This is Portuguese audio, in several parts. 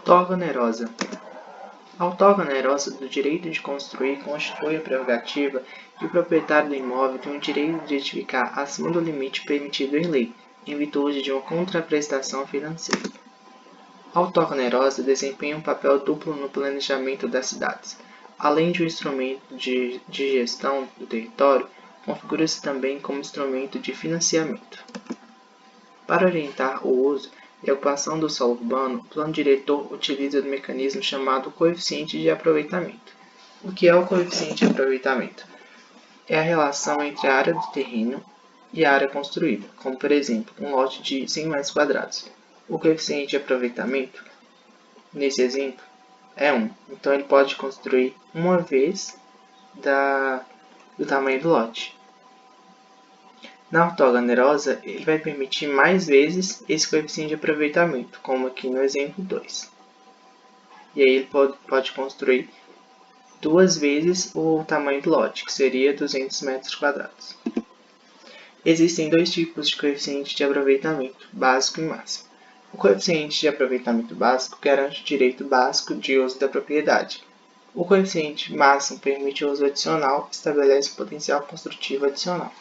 Outorga onerosa. A outorga onerosa do direito de construir constitui a prerrogativa que o proprietário do imóvel tem o direito de edificar acima do limite permitido em lei, em virtude de uma contraprestação financeira. A outorga onerosa desempenha um papel duplo no planejamento das cidades. Além de um instrumento de gestão do território, configura-se também como instrumento de financiamento. Para orientar o uso e a ocupação do solo urbano, o plano diretor utiliza o mecanismo chamado coeficiente de aproveitamento. O que é o coeficiente de aproveitamento? É a relação entre a área do terreno e a área construída, como por exemplo, um lote de 100 metros quadrados. O coeficiente de aproveitamento, nesse exemplo, é 1. Então ele pode construir uma vez do tamanho do lote. Na outorga onerosa, ele vai permitir mais vezes esse coeficiente de aproveitamento, como aqui no exemplo 2. E aí ele pode construir 2 vezes o tamanho do lote, que seria 200 metros quadrados. Existem dois tipos de coeficiente de aproveitamento, básico e máximo. O coeficiente de aproveitamento básico garante o direito básico de uso da propriedade. O coeficiente máximo permite o uso adicional e estabelece o potencial construtivo adicional.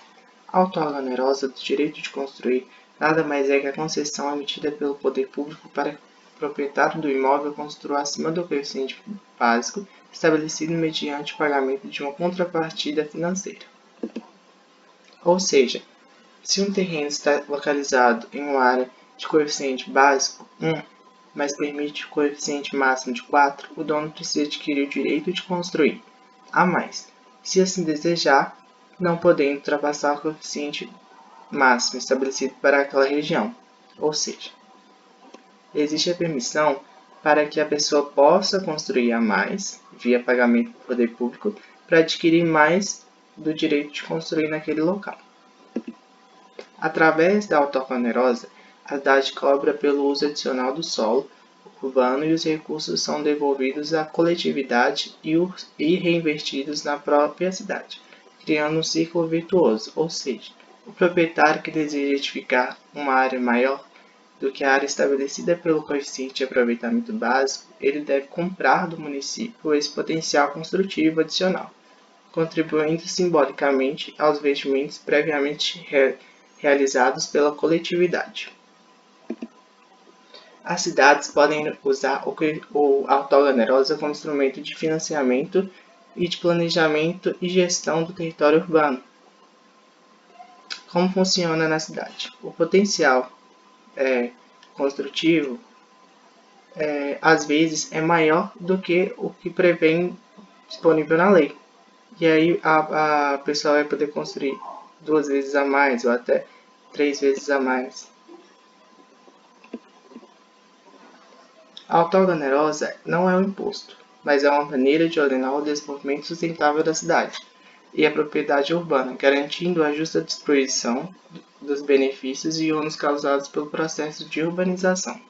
A outorga onerosa do direito de construir nada mais é que a concessão emitida pelo poder público para que o proprietário do imóvel construa acima do coeficiente básico estabelecido mediante o pagamento de uma contrapartida financeira. Ou seja, se um terreno está localizado em uma área de coeficiente básico 1, mas permite o coeficiente máximo de 4, o dono precisa adquirir o direito de construir a mais, se assim desejar, não podendo ultrapassar o coeficiente máximo estabelecido para aquela região. Ou seja, existe a permissão para que a pessoa possa construir a mais, via pagamento do poder público, para adquirir mais do direito de construir naquele local. Através da outorga onerosa, a cidade cobra pelo uso adicional do solo urbano e os recursos são devolvidos à coletividade e reinvestidos na própria cidade, criando um círculo virtuoso, ou seja, o proprietário que deseja edificar uma área maior do que a área estabelecida pelo coeficiente de aproveitamento básico, ele deve comprar do município esse potencial construtivo adicional, contribuindo simbolicamente aos investimentos previamente realizados pela coletividade. As cidades podem usar a outorga onerosa como instrumento de financiamento e de planejamento e gestão do território urbano. Como funciona na cidade? O potencial construtivo às vezes é maior do que o que prevê disponível na lei. E aí a pessoa vai poder construir 2 vezes a mais ou até 3 vezes a mais. A outorga onerosa não é um imposto, mas é uma maneira de ordenar o desenvolvimento sustentável da cidade e a propriedade urbana, garantindo a justa distribuição dos benefícios e ônus causados pelo processo de urbanização.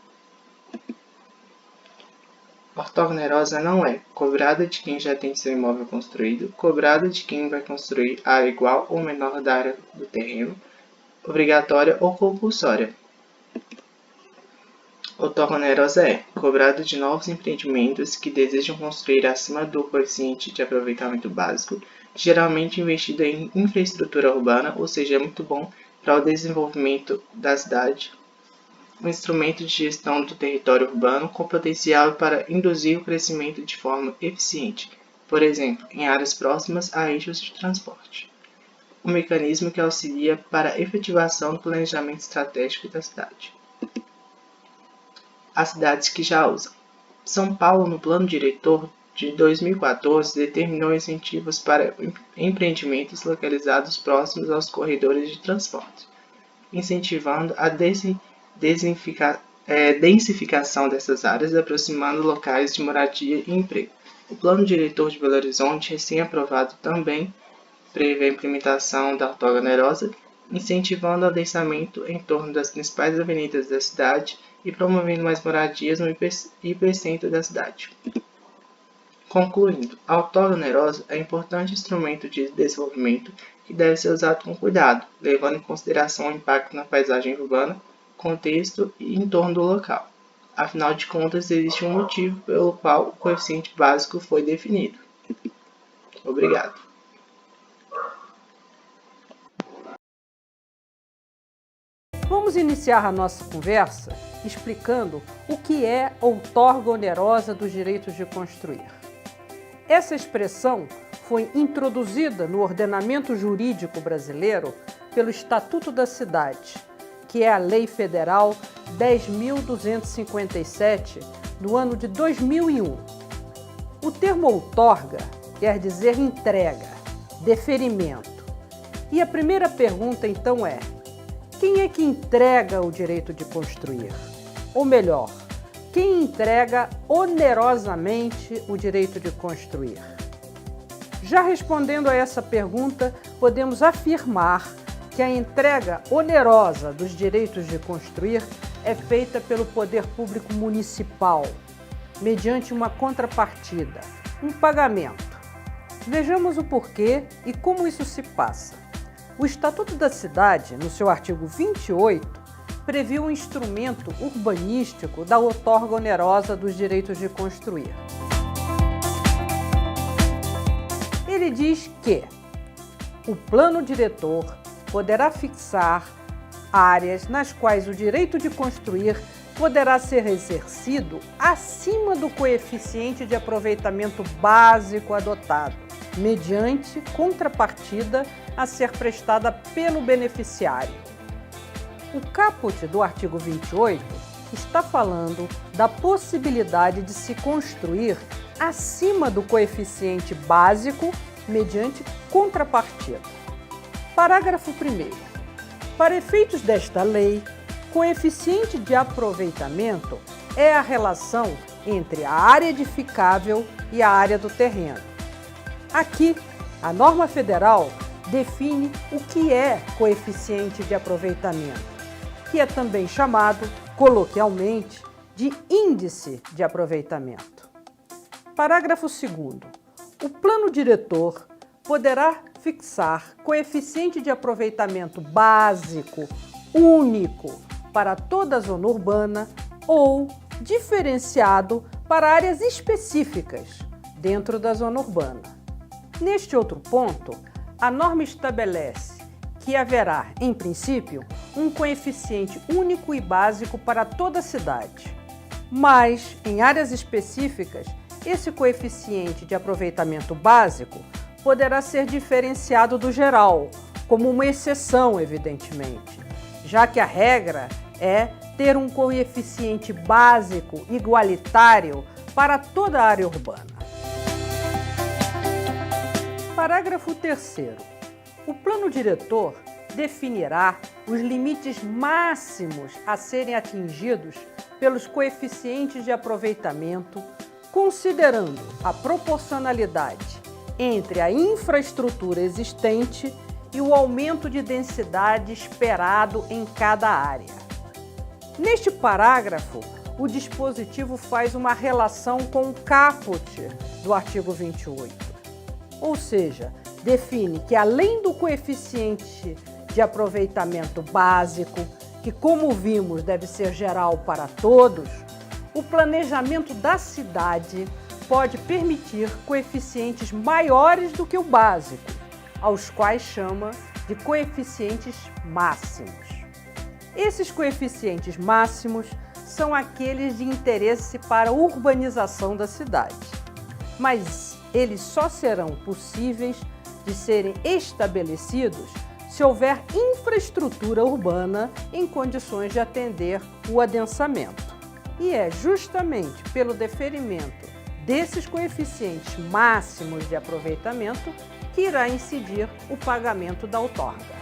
A outorga onerosa não é cobrada de quem já tem seu imóvel construído, cobrada de quem vai construir a área igual ou menor da área do terreno, obrigatória ou compulsória. Outorga onerosa é cobrada de novos empreendimentos que desejam construir acima do coeficiente de aproveitamento básico, geralmente investido em infraestrutura urbana, ou seja, é muito bom para o desenvolvimento da cidade, um instrumento de gestão do território urbano com potencial para induzir o crescimento de forma eficiente, por exemplo, em áreas próximas a eixos de transporte. Um mecanismo que auxilia para a efetivação do planejamento estratégico da cidade. As cidades que já usam. São Paulo, no Plano Diretor de 2014, determinou incentivos para empreendimentos localizados próximos aos corredores de transporte, incentivando a densificação dessas áreas, aproximando locais de moradia e emprego. O Plano Diretor de Belo Horizonte, recém-aprovado, também prevê a implementação da outorga onerosa, incentivando o adensamento em torno das principais avenidas da cidade e promovendo mais moradias no hipercentro da cidade. Concluindo, a outorga onerosa é um importante instrumento de desenvolvimento que deve ser usado com cuidado, levando em consideração o impacto na paisagem urbana, contexto e entorno do local. Afinal de contas, existe um motivo pelo qual o coeficiente básico foi definido. Obrigado. Vamos iniciar a nossa conversa explicando o que é outorga onerosa dos direitos de construir. Essa expressão foi introduzida no ordenamento jurídico brasileiro pelo Estatuto da Cidade, que é a Lei Federal 10.257, do ano de 2001. O termo outorga quer dizer entrega, deferimento. E a primeira pergunta, então, é: quem é que entrega o direito de construir? Ou melhor, quem entrega onerosamente o direito de construir? Já respondendo a essa pergunta, podemos afirmar que a entrega onerosa dos direitos de construir é feita pelo poder público municipal, mediante uma contrapartida, um pagamento. Vejamos o porquê e como isso se passa. O Estatuto da Cidade, no seu artigo 28, previu um instrumento urbanístico da outorga onerosa dos direitos de construir. Ele diz que o plano diretor poderá fixar áreas nas quais o direito de construir poderá ser exercido acima do coeficiente de aproveitamento básico adotado, mediante contrapartida a ser prestada pelo beneficiário. O caput do artigo 28 está falando da possibilidade de se construir acima do coeficiente básico mediante contrapartida. Parágrafo 1º. Para efeitos desta lei, coeficiente de aproveitamento é a relação entre a área edificável e a área do terreno. Aqui, a norma federal define o que é coeficiente de aproveitamento, que é também chamado, coloquialmente, de índice de aproveitamento. Parágrafo 2º. O plano diretor poderá fixar coeficiente de aproveitamento básico, único, para toda a zona urbana ou diferenciado para áreas específicas dentro da zona urbana. Neste outro ponto, a norma estabelece que haverá, em princípio, um coeficiente único e básico para toda a cidade. Mas, em áreas específicas, esse coeficiente de aproveitamento básico poderá ser diferenciado do geral, como uma exceção, evidentemente, já que a regra é ter um coeficiente básico igualitário para toda a área urbana. Parágrafo 3º. O plano diretor definirá os limites máximos a serem atingidos pelos coeficientes de aproveitamento, considerando a proporcionalidade entre a infraestrutura existente e o aumento de densidade esperado em cada área. Neste parágrafo, o dispositivo faz uma relação com o caput do artigo 28, ou seja, define que além do coeficiente de aproveitamento básico, que como vimos deve ser geral para todos, o planejamento da cidade pode permitir coeficientes maiores do que o básico, aos quais chama de coeficientes máximos. Esses coeficientes máximos são aqueles de interesse para a urbanização da cidade, mas eles só serão possíveis de serem estabelecidos se houver infraestrutura urbana em condições de atender o adensamento. E é justamente pelo deferimento desses coeficientes máximos de aproveitamento que irá incidir o pagamento da outorga.